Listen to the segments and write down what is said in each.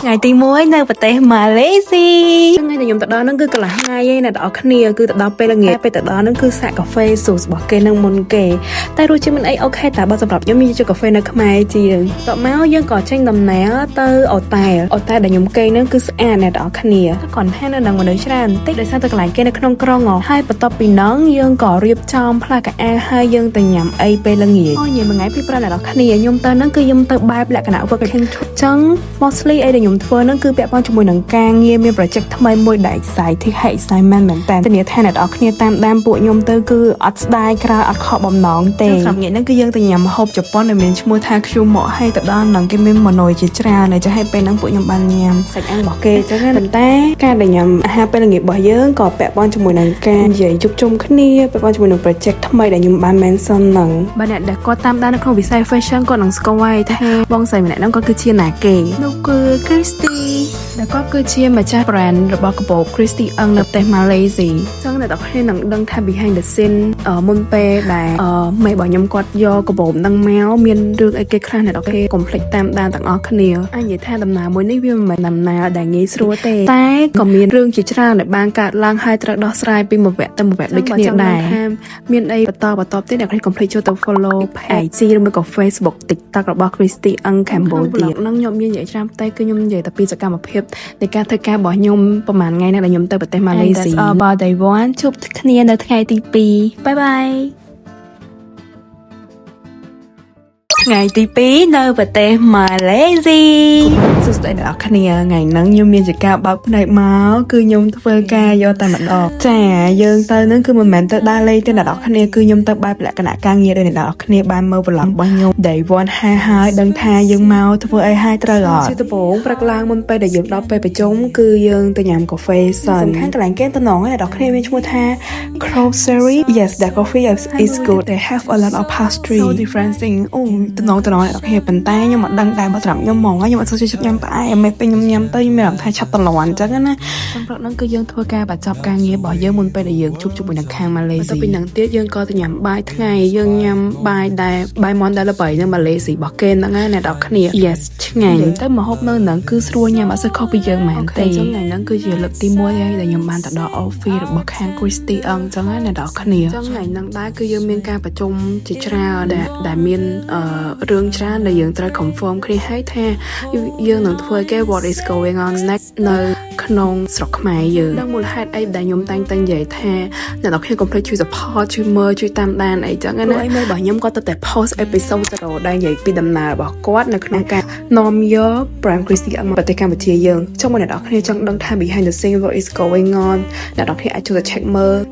ថ្ងៃទី1នៅប្រទេសម៉ាឡេស៊ីថ្ងៃដែលខ្ញុំទៅដល់ហ្នឹងគឺកន្លះថ្ងៃឯណាដល់គ្នាគឺទៅដល់ពេលល្ងាចពេលទៅដល់ហ្នឹងគឺសាកកាហ្វេស៊ូសរបស់គេនឹងមុនគេតែរសជាតិមិនអីអូខេតែបើសម្រាប់ខ្ញុំខ្ញុំយកកាហ្វេនៅខ្មែរជាងតមកយើងក៏ចេញដំណើរទៅអូតែលដែលខ្ញុំគេហ្នឹងគឺស្អាតណាស់ដល់គ្នាគាត់ថានៅនឹងមនុស្សច្រើនតិចដោយសារតែកន្លែងគេនៅក្នុងក្រុងហើយបន្ទាប់ពីហ្នឹងយើងក៏រៀបចំផ្លាកអាហើយយើងទៅញ៉ាំអីពេលល្ងាចអូយមួយថ្ងៃពី5ដល់គ្នាខ្ញុំទៅហ្នឹងគឺខ្ញុំទៅបែបលក្ខណៈ working trip ចឹង mostly អីដែលខ្ញុំធ្វើហ្នឹងគឺពាក់ព័ន្ធជាមួយនឹងការងារមាន project ថ្មីមួយដែល exciting ហើយ excitement មែនតើធានាថាអ្នកនរគ្នាតាមដានពួកខ្ញុំទៅគឺអត់ស្ដាយក្រៅអត់ខកបំណងទេសម្រាប់ងាកហ្នឹងគឺយើងទៅញ៉ាំម្ហូបជប៉ុនដែលមានឈ្មោះថា Kyumo ហើយទៅដល់ហ្នឹងគេមាន mono ជាច្រើនហើយចាស់ឲ្យពេលហ្នឹងពួកខ្ញុំបានញ៉ាំសាច់អាំងរបស់គេចឹងប៉ុន្តែការដែលញ៉ាំអាហារពេលល្ងាចរបស់យើងក៏ពាក់ព័ន្ធជាមួយនឹងការនិយាយជួបជុំគ្នាពាក់ព័ន្ធជាមួយនឹង project ថ្មីដែលខ្ញុំបាន mention ហ្នឹងបើអ្នកដែលគាត់តាមដាននៅក្នុងវិស័យ fashion គាត់នឹងស្គាល់ហើយថាបងស្រីម្នាក់ហ្នឹងគាត់គឺជាណាគេនោះគឺ Christy ដែលគាត់គឺជាម្ចាស់ brand របស់កាបូប Christy អឹងនៅប្រទេសម៉ាឡេស៊ីចឹងអ្នកនរគ្នានឹងដឹងថា behind the scene មុនពេលដែលមេរបស់ខ្ញុំគាត់យកកាបូបហ្នឹងមកមានរឿងអីគេខ្លះអ្នកនរគ្នាកុំភ្លេចតាមដានទាំងអស់គ្នាអាចនិយាយថាដំណើរមួយនេះវាមិនមែនដំណើរដែលងាយស្រួលទេតែក៏មានរឿងជាច្រើនដែលបានកើតឡើងហើយត្រូវដោះស្រាយពីមួយវគ្គទៅមួយវគ្គដូចគ្នាដែរមានអីបន្តទៀតអ្នកនរគ្នាកុំភ្លេចចូលទៅ follow page ឬមួយក៏ Facebook TikTok របស់ Christy អឹង Cambodia ហ្នឹងខ្ញុំមាននិយាយច្រើនតែគឺខ្ញុំនិយាយតែពីសកម្មភាពនៃការធ្វើការរបស់ខ្ញុំប្រហែលថ្ងៃនេះដែលខ្ញុំទៅប្រទេសម៉ាឡេស៊ី That's all about day 1 ជួបគ្នានៅថ្ងៃទី2 Bye bye ថ្ងៃទី2នៅប្រទេសម៉ាឡេស៊ីសួស្តីអ្នកនរគ្នាថ្ងៃហ្នឹងខ្ញុំមានជាការបើកភ្នែកមកគឺខ្ញុំធ្វើការយកតែម្ដងចាយើងទៅហ្នឹងគឺមិនមែនទៅដើរលេងទេអ្នកនរគ្នាគឺខ្ញុំទៅបែបលក្ខណៈការងារដូចអ្នកនរគ្នាបានមើលប្លង់របស់ខ្ញុំ Day 1 ហើយដឹងថាយើងមកធ្វើអីហើយត្រូវអត់ជាដំបូងព្រឹកឡើងមុនពេលដែលយើងដល់ពេលប្រជុំគឺយើងទៅញ៉ាំកាហ្វេសិនសំខាន់កន្លែងគេតំណងអ្នកនរគ្នាមានឈ្មោះថា Grocery Yes the coffee is good they have a lot of pastry so different thing តំណងអ្នកគ្នាប៉ុន្តែខ្ញុំមិនដឹងដែរបើសម្រាប់ខ្ញុំហ្មងខ្ញុំអត់សូវចូលចិត្តញ៉ាំផ្អែមពេលខ្ញុំញ៉ាំទៅខ្ញុំមានអារម្មណ៍ថាឆាប់តលាន់អញ្ចឹងណាសម្រាប់ហ្នឹងគឺយើងធ្វើការបញ្ចប់ការងាររបស់យើងមុនពេលដែលយើងជួបជាមួយនឹងខាងម៉ាឡេស៊ីពីហ្នឹងទៀតយើងក៏ទៅញ៉ាំបាយថ្ងៃយើងញ៉ាំបាយដែលបាយមន់ដែលល្បីនៅម៉ាឡេស៊ីរបស់គេហ្នឹងណាអ្នកនរគ្នា Yes ឆ្ងាញ់តែម្ហូបនៅហ្នឹងគឺស្រួលញ៉ាំអត់សូវខុសពីយើងមែនទេអញ្ចឹងថ្ងៃហ្នឹងគឺជាលើកទី1ហើយដែលខ្ញុំបានទៅដល់ office របស់ខាង Christy អញ្ចឹងណាអ្នកនរគ្នាអញ្ចឹងថ្ងៃហ្នឹងដែរគឺយើងមានការប្រជុំជាច្រើនដែលមានរឿងច្រើនដែលយើងត្រូវ confirm គ្នាឲ្យថាយើងនឹងធ្វើគេ what is going on next នៅក្នុងស្រុកខ្មែរយើងដល់មូលហេតុអីដែលខ្ញុំតែងតែនិយាយថាអ្នកនរគ្នាកុំភ្លេចជួយ support ជួយមើលជួយតាមដានអីចឹងណាព្រោះអីមេរបស់ខ្ញុំគាត់ទៅតែ post episode ដែលនិយាយពីដំណើររបស់គាត់នៅក្នុងការនាំយក brand Christy មកប្រទេសកម្ពុជាយើងចង់មកអ្នកនរគ្នាចង់ដឹងថា behind the scene what is going on អ្នកនរគ្នាអាចចូលទៅ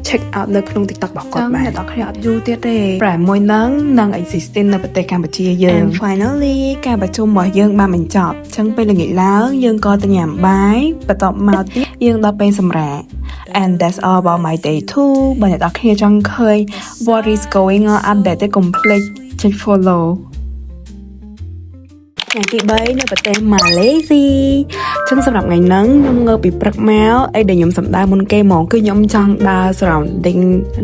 check out នៅក្នុង TikTok របស់គាត់បានអ្នកនរគ្នាអត់យូរទៀតទេ brand មួយហ្នឹងនឹង existing នៅប្រទេសកម្ពុជាយើង and finally ការប្រជុំរបស់យើងបានបញ្ចប់អញ្ចឹងពេលល្ងាចឡើងយើងក៏ទៅញ៉ាំបាយបន្ទាប់មកទៀតយើងដល់ពេលសម្រាក and that's all about my day 2បើអ្នកនរគ្នាចង់ឃើញ what is going on update ទៅកុំភ្លេចចុច follow ថ្ងៃទី3នៅប្រទេសម៉ាឡេស៊ីចឹងសម្រាប់ថ្ងៃហ្នឹងខ្ញុំងើបពីព្រឹកមកអីដែលខ្ញុំសម្ដៅមុនគេហ្មងគឺខ្ញុំចង់ដើរ surrounding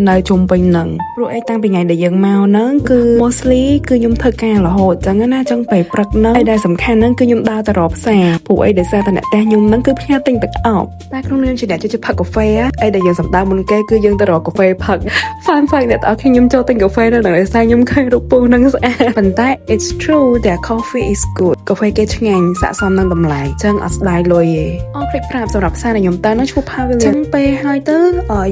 នៅជុំវិញហ្នឹងព្រោះអីតាំងពីថ្ងៃដែលយើងមកហ្នឹងគឺ mostly គឺខ្ញុំធ្វើការរហូតចឹងណាចឹងពេលព្រឹកហ្នឹងអីដែលសំខាន់ហ្នឹងគឺខ្ញុំដើរទៅរកផ្សារព្រោះអីដែលសារតែអ្នកផ្ទះខ្ញុំហ្នឹងគឺផ្ញើទិញទឹកអប់តែក្នុងនាមជាអ្នកចូលចិត្តផឹកកាហ្វេអីដែលយើងសម្ដៅមុនគេគឺយើងទៅរកកាហ្វេផឹក fun fact អ្នកទាំងខ្ញុំចូលទិញកាហ្វេនៅដល់សារខ្ញុំឃើញរូបពូហ្នឹងស្អាតប៉ុន្តែ it's true that coffee is good កាហ្វេគេឆ្ងាញ់ស័ក្តិសមនឹងតម្លៃចឹងអត់ស្ដាយលុយទេភ្លេចប្រាប់សម្រាប់ផ្សារដែលខ្ញុំទៅនោះឈ្មោះ Pavilion ចឹងពេលហើយទៅ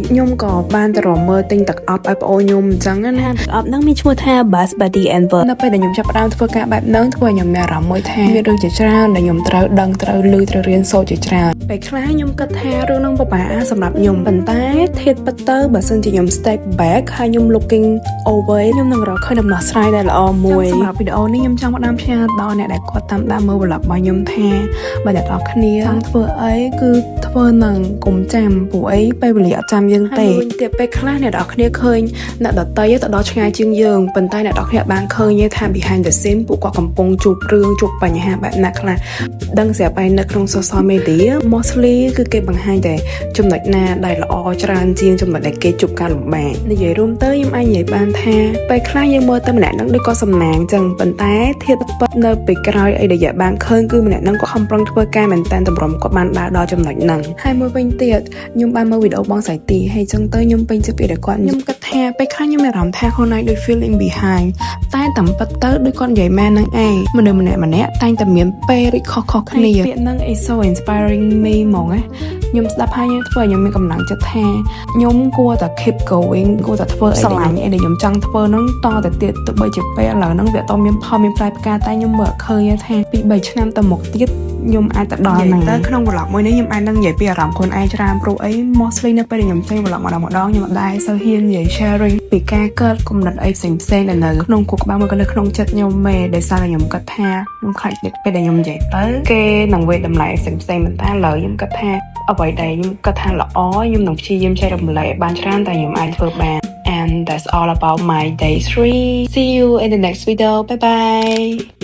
ខ្ញុំក៏បានទៅរកមើលទិញទឹកអប់ឲ្យប្អូនខ្ញុំអញ្ចឹងណាទឹកអប់ហ្នឹងមានឈ្មោះថា Basmati and Verb នៅពេលដែលខ្ញុំចាប់ផ្ដើមធ្វើការបែបហ្នឹងធ្វើឲ្យខ្ញុំមានអារម្មណ៍មួយថាមានរឿងជាច្រើនដែលខ្ញុំត្រូវដឹងត្រូវឮត្រូវរៀនសូត្រជាច្រើនពេលខ្លះខ្ញុំគិតថារឿងហ្នឹងពិបាកសម្រាប់ខ្ញុំប៉ុន្តែធៀបពិតទៅបើសិនជាខ្ញុំ step back ហើយខ្ញុំ looking over ខ្ញុំនឹងរកឃើញដំណោះស្រាយដែលល្អមួយសម្រាប់វីដេអូនេះខ្ញុំចង់ផ្ដើមផ្ញើដល់អ្នកដែលគាត់តាមដានមើល vlog របស់ខ្ញុំថាបើអ្នកនរគ្នាចង់ធ្វើអីគឺធ្វើនឹងកុំចាំពួកអីពេលវេលាអត់ចាំយើងទេទៀតពេលខ្លះអ្នកនរគ្នាឃើញអ្នកដតីទៅដល់ឆ្ងាយជាងយើងប៉ុន្តែអ្នកនរគ្នាបានឃើញថា behind the scene ពួកគាត់កំពុងជួបរឿងជួបបញ្ហាបែបណាខ្លះដឹងស្រាប់ហើយនៅក្នុង social media mostly គឺគេបង្ហាញតែចំណុចណាដែលល្អច្រើនជាងចំណុចដែលគេជួបការលំបាកនិយាយរួមទៅខ្ញុំអាចនិយាយបានថាពេលខ្លះយើងមើលទៅម្នាក់នឹងដូចក៏សំណាងចឹងប៉ុន្តែធៀបពិតនៅពីក ក្រោយអីដែលបានឃើញគឺម្នាក់ហ្នឹងក៏ខំប្រឹងធ្វើការមែនតែនតម្រុំគាត់បានដើរដល់ចំណុចហ្នឹងហើយមួយវិញទៀតខ្ញុំបានមើលវីដេអូបងសៃទីហើយចឹងទៅខ្ញុំពេញចិត្តពីដែលគាត់ខ្ញុំគិតថាពេលខ្លះខ្ញុំមានអារម្មណ៍ថាខ្លួនឯងដូច feeling behind តែតាមពិតទៅដូចគាត់និយាយមែនហ្នឹងឯងមនុស្សម្នាក់តែងតែមានពេលរិចខុសៗគ្នាពាក្យហ្នឹង is so inspiring me ហ្មងណាខ្ញុំស្ដាប់ហើយខ្ញុំធ្វើឲ្យខ្ញុំមានកម្លាំងចិត្តថាខ្ញុំគួរតែ keep going គួរតែធ្វើអីស្រឡាញ់អីដែលខ្ញុំចង់ធ្វើហ្នឹងតទៅទៀតទោះបីជាពេលឥឡូវហ្នឹងវាអត់មានផលមានផ្លែផ្កាតែខ្ញុំមើលឃើញថាពី3ឆ្នាំទៅមុខទៀតខ្ញុំអាចទៅដល់ណាទៅក្នុង vlog មួយនេះខ្ញុំអាចនឹងនិយាយពីអារម្មណ៍ខ្លួនឯងច្រើនព្រោះអី mostly នៅពេលដែលខ្ញុំចេញ vlog ម្ដងខ្ញុំអត់ដែរសូវហ៊ាននិយាយ sharing ពីការកើតគំនិតអីផ្សេងៗដែលនៅក្នុងខួរក្បាលមួយក៏នៅក្នុងចិត្តខ្ញុំមែនដោយសារតែខ្ញុំគិតថាខ្ញុំខ្លាចពេលដែលខ្ញុំនិយាយទៅគេនឹងវាយតម្លៃផ្សេងៗមិនថាឡើយខ្ញុំគិតថាអ្វីដែលខ្ញុំគិតថាល្អខ្ញុំនឹងព្យាយាមចែករំលែកឲ្យបានច្រើនតែខ្ញុំអាចធ្វើបាន and that's all about my day 3 see you in the next video bye bye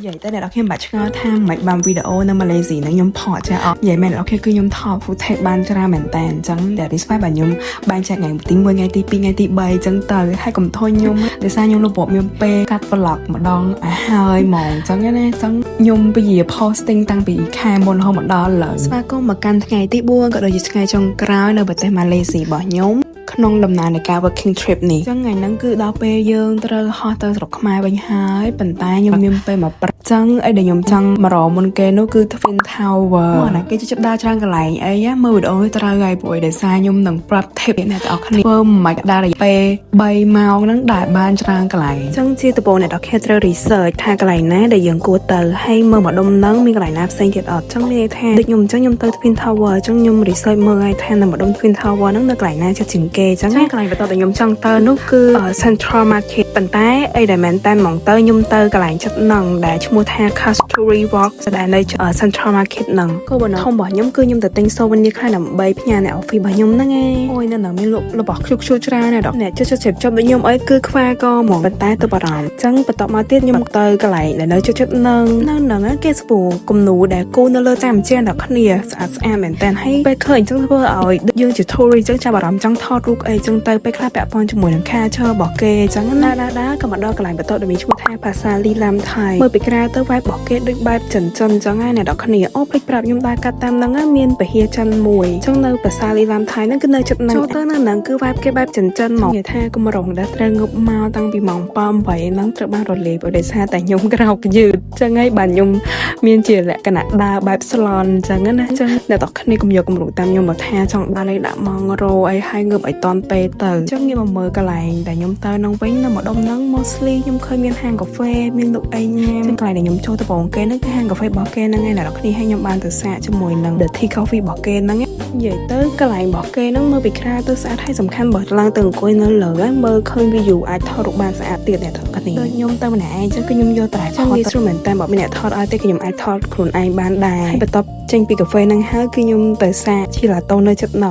និយាយទៅអ្នកនរខ្ញុំបាច់ឆ្ងល់ថាមិនបានវីដេអូនៅម៉ាឡេស៊ីហ្នឹងខ្ញុំថតចាអត់និយាយមែនអ្នកនរគឺខ្ញុំថត footage បានច្រើនមែនតើអញ្ចឹងតែរីស្វ៉ាបាទខ្ញុំបែងចែកថ្ងៃទី1ថ្ងៃទី2ថ្ងៃទី3អញ្ចឹងទៅហើយកុំធុញខ្ញុំដោយសារខ្ញុំលប់មានពេលកាត់ vlog ម្ដងឲ្យហើយហ្មងអញ្ចឹងណាអញ្ចឹងខ្ញុំពជា posting តាំងពីខែមុនរហូតមកដល់ឥឡូវស្វាគមន៍មកកាន់ថ្ងៃទី4ក៏ដូចជាថ្ងៃចុងក្រោយនៅប្រទេសម៉ាឡេស៊ីរបស់ខ្ញុំក្នុងដំណើរនៃការ working trip នេះអញ្ចឹងថ្ងៃហ្នឹងគឺដល់ពេលយើងត្រូវហោះទៅស្រុកខ្មែរវិញហើយប៉ុន្តែខ្ញុំមានពេលមកព្រឹកអញ្ចឹងអីដែលខ្ញុំចង់មករកមុនគេនោះគឺ Twin Tower មកណាគេជិះដើរច្រើនកន្លែងអីមើលវីដេអូត្រូវហើយព្រោះដោយសារខ្ញុំនឹងប្រាប់ tip អ្នកទាំងអស់គ្នាធ្វើមិនដើររយៈពេល3ម៉ោងហ្នឹងដែលបានច្រើនកន្លែងអញ្ចឹងជាដំបូងអ្នកទាំងអស់គ្នាត្រូវ research ថាកន្លែងណាដែលយើងគួរទៅហើយមើលម្ដុំហ្នឹងមានកន្លែងណាផ្សេងទៀតអត់អញ្ចឹងមានន័យថាដូចខ្ញុំទៅ Twin Tower អញ្ចឹងខ្ញុំ research មើលឲ្យថានៅម្ដុំ Twin Tower ហ្នឹងនៅកន្លែងណាចិត្តជាងគេអញ្ចឹងកន្លែងបន្ទាប់ដែលខ្ញុំចង់ទៅនោះគឺ Central Market ប៉ុន្តែអីដែលមែនតែហ្មងទៅខ្ញុំទៅកន្លែងចិត្តហ្នឹងដែលឈ្មោះថា Castlery Walk ស្ដែលនៅ Central Market ហ្នឹងគោលបំណងរបស់ខ្ញុំគឺខ្ញុំទៅទិញ souvenir ខ្លះដើម្បីផ្ញើអ្នក office របស់ខ្ញុំហ្នឹងឯងអូយនៅហ្នឹងមានលក់របស់ខ្ជុលច្រើនណាស់ដល់អ្នកជិះជិបដូចខ្ញុំអីគឺខ្វះក៏ហ្មងប៉ុន្តែទៅបារម្ភអញ្ចឹងបន្ទាប់មកទៀតខ្ញុំទៅកន្លែងដែលនៅជិតហ្នឹងនៅហ្នឹងគេស្ពូគំនូដែលគូនៅលើតាមជាអ្នកគ្នាស្អាតមែនតើហើយពេលឃើញអញ្ចឹងធ្វើឲ្យយើងជា tourist អញ្ចឹងចាប់អារម្មណ៍ចង់ថតរូបអីអញ្ចឹងទៅពេលខ្លះពាក់ព័ន្ធជាមួយនឹង culture របស់គេអញ្ចឹងណាក៏មកដល់កន្លែងបន្ទាប់ដែលមានឈ្មោះថា Pasar Lilam Thai មើលពីក្រៅទៅ vibe របស់គេដូចបែបចិនអញ្ចឹងហើយអ្នកនរគ្នាអូភ្លេចប្រាប់ខ្ញុំដែរកាត់តាមហ្នឹងមានពហិចិនមួយអញ្ចឹងនៅ Pasar Lilam Thai ហ្នឹងគឺនៅជិតហ្នឹងចូលទៅនៅហ្នឹងគឺ vibe គេបែបចិនហ្មងនិយាយថាគម្រោងដែលត្រូវងប់មកតាំងពីម៉ោង7 8ហ្នឹងត្រូវបានរលាយដោយសារតែខ្ញុំក្រោកយឺតអញ្ចឹងហើយបាទខ្ញុំមានជាលក្ខណៈដើរបែប salon អញ្ចឹងណាអញ្ចឹងអ្នកនរគ្នាកុំយកគម្រោងតាមខ្ញុំមកថាចង់បានឲ្យដាក់ម៉ងរោអីហើយងើបឲ្យតន់ពេលទៅអញ្ចឹងខ្ញុំមកមើលកន្លែងដែលខ្ញុំទៅនឹងវិញនៅម្ដុំហ្នឹង mostly ខ្ញុំឃើញមានហាងកាហ្វេមានលក់អីញ៉ាំកន្លែងដែលខ្ញុំចូលទៅបងគេហ្នឹងគឺហាងកាហ្វេរបស់គេហ្នឹងឯងអ្នកនរគ្នាឲ្យខ្ញុំបានទៅសាកជាមួយនឹង The Tea Coffee របស់គេហ្នឹងនិយាយទៅកន្លែងរបស់គេហ្នឹងមើលពីក្រៅទៅស្អាតហើយសំខាន់បើឡើងទៅអង្គុយនៅលើហ្នឹងមើលឃើញ view អាចថតរូបបានស្អាតទៀតអ្នកនរគ្នាដូចខ្ញុំទៅម្នាក់ឯងអញ្ចឹងគឺខ្ញុំយកតែថត instrument តែបើមានអ្នកថតឲ្យទេគឺខ្ញុំអាចថតខ្លួនឯងបានដែរហើយបន្ទាប់ចេញពីកាហ្វេហ្នឹងហើយគឺខ្ញុំទៅសាកឈីឡាតូនៅចិត្តហ្នឹង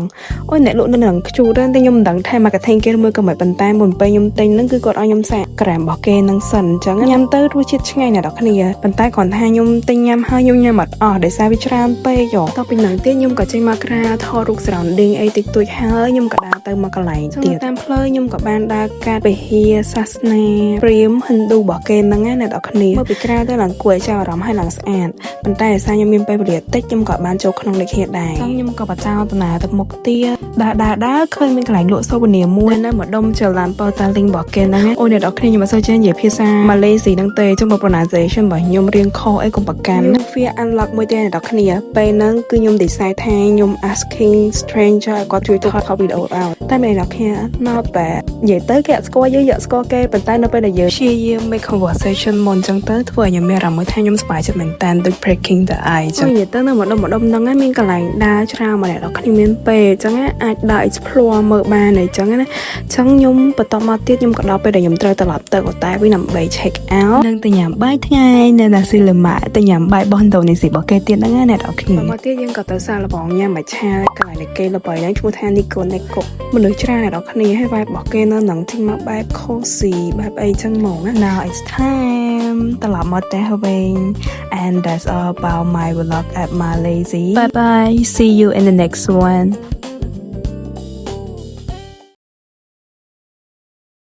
អូយអ្នកលក់នៅនឹងខ្ជូតតែខ្ញុំមិនដឹងថា marketing គេមើលក៏មិនប៉ុន្តែមុនពេលខ្ញុំទិញហ្នឹងគឺគាត់ឲ្យខ្ញុំសាកក្រែមរបស់គេហ្នឹងសិនអញ្ចឹងញ៉ាំទៅរសជាតិឆ្ងាញ់អ្នកនរគ្នាប៉ុន្តែគ្រាន់ថាខ្ញុំទិញញ៉ាំហើយខ្ញុំញ៉ាំអត់អស់ដោយសារវាច្រើនពេកតទៅពីហ្នឹងទៀតខ្ញុំក៏ចេញមកក្រៅថតរូប surrounding អីតិចតួចហើយខ្ញុំក៏ដើរទៅមកកន្លែងទៀតតាមផ្លូវខ្ញុំក៏បានដើរកាត់ពហិសាសនាព្រាហ្មណ៍ហិណ្ឌូរបស់គេហ្នឹងណាអ្នកនរគ្នាមើលពីក្រៅទៅឡើងគួរឲ្យចាប់អារម្មណ៍ហើយឡើងស្អាតប៉ុន្តែដោយសារខ្ញុំមានពេលវេលាតិចខ្ញុំក៏បានចូលក្នុងលេខហេតុដែរខ្ញុំក៏បចោតនាទៅមុខទៀតដើរឃើញមានកន្លែងលក់ souvenir មួយនៅម្ដុំ Jalan Petaling របស់គេហ្នឹងអូយអ្នកនរគ្នាខ្ញុំអត់សូវចេះនិយាយភាសាម៉ាឡេស៊ីហ្នឹងទេចុះមក pronunciation របស់ខ្ញុំរៀងខអីកុំប្រកាន់ fear unlock មួយទេអ្នកនរគ្នាពេលហ្នឹងគឺខ្ញុំ decide ថាខ្ញុំ asking stranger គាត់ជួយថតវីដេអូឲ្យតែអ្នកនរគ្នា not bad និយាយទៅគេអត់ស្គាល់យើងយកស្គាល់គេប៉ុន្តែនៅពេលដែលយើងព្យាយាម make conversation មុនអញ្ចឹងទៅធ្វើឲ្យខ្ញុំមានអារម្មណ៍ថាខ្ញុំសប្បាយចិត្តមែនតើដូច breaking the ice អញ្ចឹងនិយាយទៅនៅម្ដុំហ្នឹងមានកន្លែងដើរច្រើនមកអ្នកនរគ្នាមានពេលអញ្ចឹងអាចដើរ explore មើលបានអញ្ចឹងណាអញ្ចឹងខ្ញុំបន្តមកទៀតខ្ញុំក៏ដល់ពេលដែលខ្ញុំត្រូវត្រឡប់ទៅកូតែវិញដើម្បី check out នឹងទៅញ៉ាំបាយថ្ងៃនៅ Nasi Lemak ទៅញ៉ាំបាយរបស់ឥណ្ឌូនេស៊ីរបស់គេទៀតហ្នឹងណាអ្នកនរគ្នាមកទៀតយើងក៏ទៅសាកល្បងញ៉ាំបាយឆាកន្លែងដែលគេល្បីហ្នឹងឈ្មោះថា Nico Neko មនុស្សច្រើនអ្នកនរគ្នាហើយបាយរបស់គេនៅនឹងចេញមកបែប cozy បែបអីចឹងហ្មងណា Now it's time ត្រឡប់មកផ្ទះវិញ and that's all about my vlog at Malaysia bye bye see you in the next one